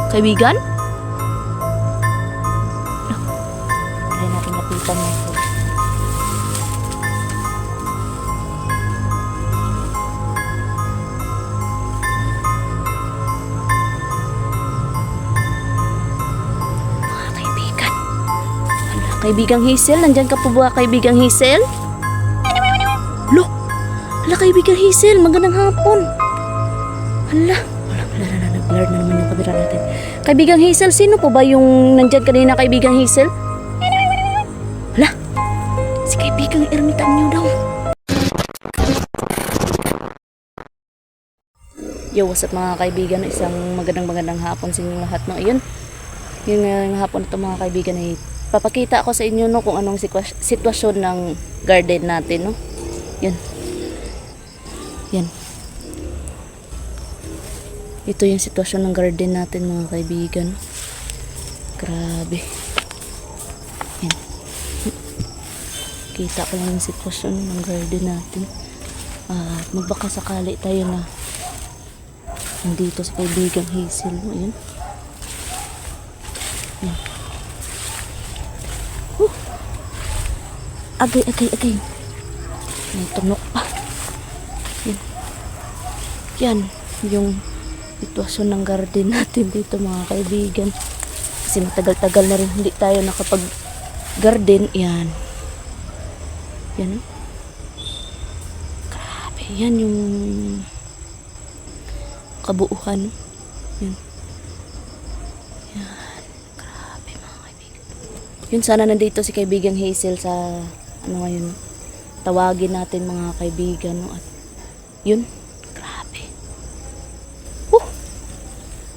Kaibigan? Try natin lapitan mo. Mga kaibigan. Hala, Kaibigang Hazel, nandyan ka po ba, Kaibigang Hazel? Lo! Hala, Kaibigang Hazel, magandang hapon. Hala, nag-blur na naman yung camera natin. Kaibigang Hazel, sino po ba yung nandyan kanina, Kaibigang Hazel? Hala, si Kaibigang Ermitan niyo daw. Yo, what's up mga kaibigan? Isang magandang hapon sa inyong lahat. No? Ayun, yung hapon ito mga kaibigan ay papakita ako sa inyo no, kung anong sitwasyon ng garden natin. No? Yan. Yan. Ito yung sitwasyon ng garden natin mga kaibigan. Grabe. Yan. Kita ko lang yung sitwasyon ng garden natin. At magbaka sakali tayo na nandito sa Kaibigang Hazel. Ayan. Yan. Agay. May tunok pa. Yan. Yan. Yung sitwasyon ng garden natin dito mga kaibigan. Kasi matagal-tagal na rin hindi tayo nakapag garden. Yan. Yan. Grabe. Yan yung kabuuhan. Yan. Yan. Grabe mga kaibigan. Yun, sana nandito si Kaibigang Hazel sa ano ngayon. Tawagin natin mga kaibigan. No? At yun. Grabe.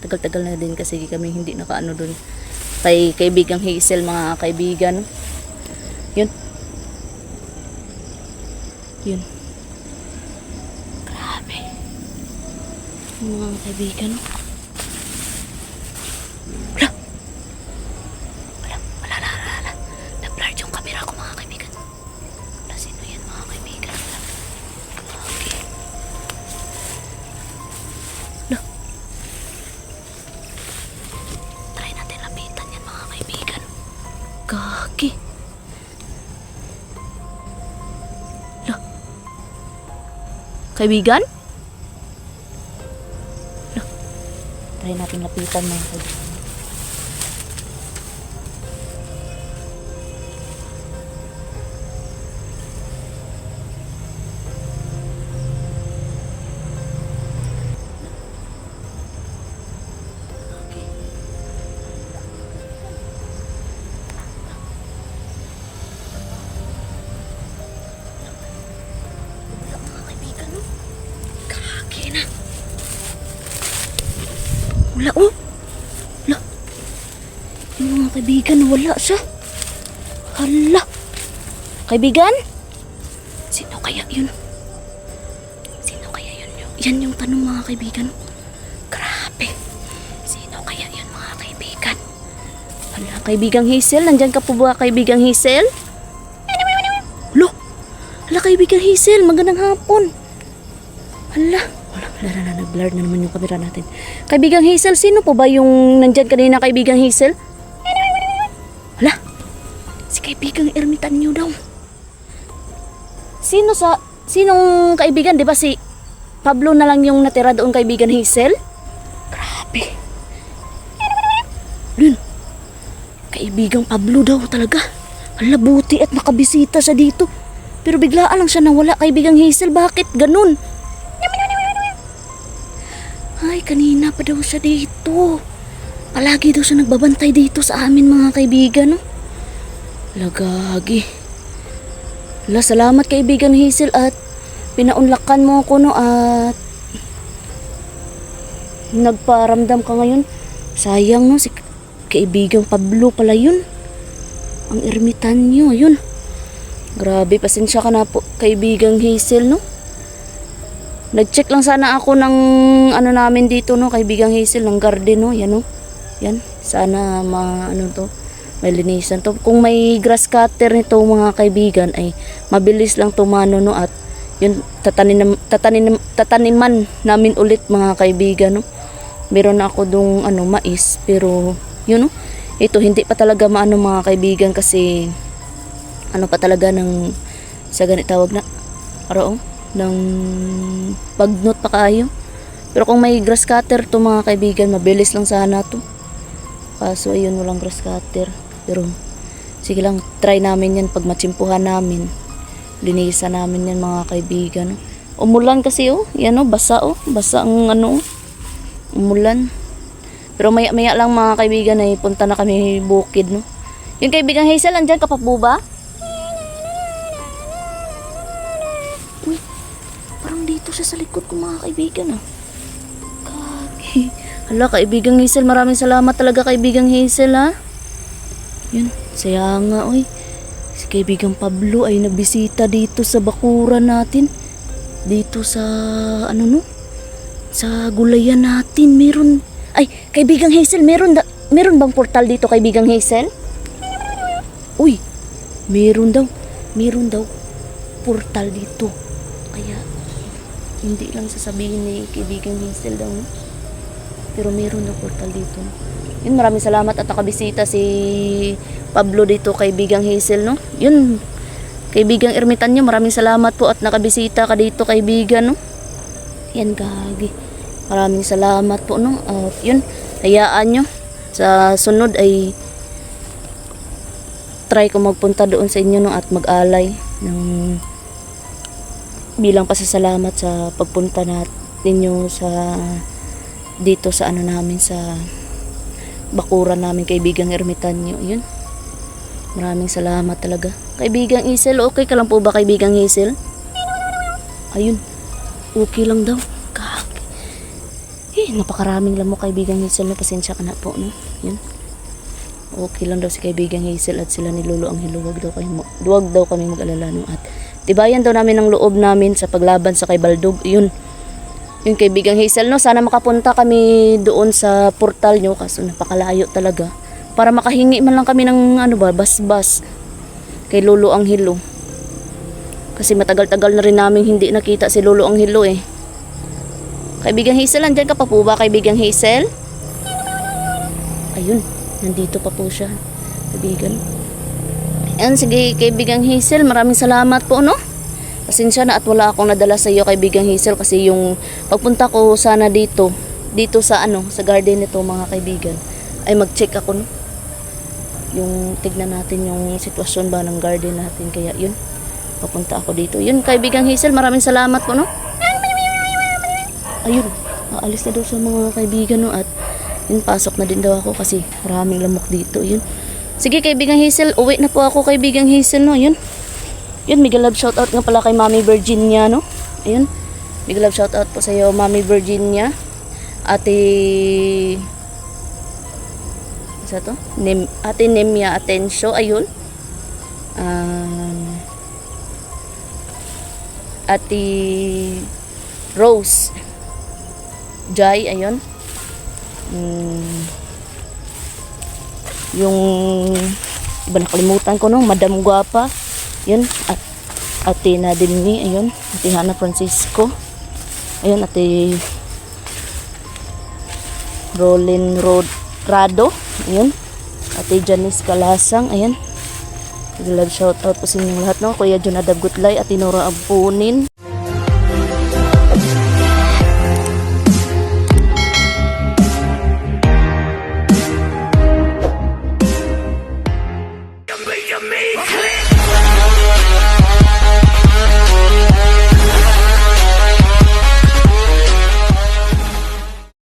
Tagal-tagal na din kasi kami hindi nakaano dun kay Kaibigang Hazel mga kaibigan. Yun. Yun. Grabe. Mga kaibigan. Wala. Na-blur yung camera ko mga kaibigan. Wala, sino yan mga kaibigan? Okay. Try natin lapitan yan mga kaibigan. Gagi. Kaibigan? Try natin lapitan mga kaibigan. Wala oh. Wala. Yung mga kaibigan, wala siya. Hala. Kaibigan? Sino kaya yun? Yan yung tanong mga kaibigan. Grabe. Sino kaya yun mga kaibigan? Hala, Kaibigang Hazel, nandyan ka po ba, Kaibigang Hazel? Lo. Hala, Kaibigang Hazel, magandang hapon. Hala. Wala, nag-blur na naman yung camera natin. Kaibigang Hazel, sino po ba yung nandyan kanina, Kaibigang Hazel? Hala, si Kaibigang Ermitan niyo daw. Sinong kaibigan? Di ba si Pablo na lang yung natira doon, Kaibigan Hazel? Grabe. Yun. Kaibigang Pablo daw talaga. Hala, buti at nakabisita siya dito. Pero biglaan lang siya nawala, Kaibigang Hazel. Bakit ganun? Ay, kanina pa daw siya dito. Palagi daw siya nagbabantay dito sa amin mga kaibigan. No? Lagagi. Wala, salamat Kaibigan Hazel at pinaunlakan mo ako no at nagparamdam ka ngayon. Sayang no, si Kaibigang Pablo pala yun. Ang ermitan niyo, yun. Grabe, pasensya ka na po Kaibigang Hazel no. Nag-check lang sana ako ng ano namin dito no, Kaibigang Hazel, ng garden no, yan no. Yan, sana may linisan to. Kung may grass cutter nito mga kaibigan ay mabilis lang tumano no at yun tataniman namin ulit mga kaibigan no. Meron na ako dung ano, mais, pero yun no. Ito hindi pa talaga maano mga kaibigan kasi ano pa talaga ng sa ganit tawag na araw ng pagnot pa kayo. Pero kung may grass cutter to mga kaibigan, mabilis lang sana to. Kaso ayun, walang grass cutter. Pero sige lang, try namin yan pag matsimpuhan namin. Linisan namin yan mga kaibigan. Umulan kasi oh, yan oh, basa oh, basa ang ano, umulan. Pero maya maya lang mga kaibigan ay punta na kami bukid no. Yung kaibigan Hazel, andyan ka pa po ba? Uy, parang dito siya sa likod ko mga kaibigan ah. Kagi. Hala kaibigan Hazel, maraming salamat talaga kaibigan Hazel ha. Yun, saya nga oy. Si kaibigang Pablo ay nabisita dito sa bakuran natin. Dito sa ano no? Sa gulayan natin meron. Ay, kaibigang Hazel, meron bang portal dito kaibigang Hazel? Uy, meron daw portal dito. Kaya hindi lang sasabihin ni kaibigang Hazel daw. No? Pero meron daw portal dito. Yun, maraming salamat at nakabisita si Pablo dito kaibigang Hazel no. Yun, kaibigang Ermitanyo, maraming salamat po at nakabisita ka dito kaibigan no. Yan gagi. Maraming salamat po no. At yun, hayaan nyo sa sunod ay try ko magpunta doon sa inyo no at mag-alay ng bilang pasasalamat sa pagpunta ninyo sa dito sa ano namin sa bakuran namin kaibigang Ermitanyo. Yun. Maraming salamat talaga. Kaibigang Hazel, okay ka lang po ba kaibigang Hazel? Ayun. Okay lang daw. Napakaraming lang mo kaibigang Hazel no. Pasensya ka na po no. Yun. Okay lang daw si kaibigang Hazel at sila ni Lolo ang hiluwag daw kami mag-alala no. At tibayan daw namin ang loob namin sa paglaban sa kay Baldog. Yun. Yung kaibigang Hazel no, sana makapunta kami doon sa portal nyo kaso napakalayo talaga. Para makahingi man lang kami ng ano ba, basbas kay Lolo ang Hilo. Kasi matagal-tagal na rin namin hindi nakita si Lolo ang Hilo eh. Kaibigang Hazel, andyan ka pa po ba kaibigang Hazel? Ayun, nandito pa po siya. Kaibigan. Ayan, sige kaibigang Hazel, maraming salamat po no. Pasensya na at wala akong nadala sa iyo kaibigang Hazel kasi yung pagpunta ko sana dito sa ano, sa garden nito mga kaibigan ay mag-check ako no. Yung tignan natin yung sitwasyon ba ng garden natin kaya yun. Papunta ako dito. Yun kaibigang Hazel, maraming salamat po no. Ayun, aalis na daw sa mga kaibigan no at yun, pasok na din daw ako kasi maraming lamok dito. Yun. Sige kaibigang Hazel, uwi na po ako kaibigang Hazel no. Yun. Yun, mega love shoutout nga pala kay Mami Virginia no. Ayun. Mega love shoutout po sa iyo Mami Virginia. Ate isa to? Ate Nemia Atensyo, ayun. Ate Rose Jai, ayun. Yung iba nakalimutan ko no, Madam Guapa. Yun, at Ate Nadine, ayun. Ate Hana Francisco. Ayun, Ate Rolin Rado. Ayun. Ate Janice Kalasang, ayun. Love shout out po sa inyong lahat no. Kuya Jonadab Gutlay, Ate Nora Abunin.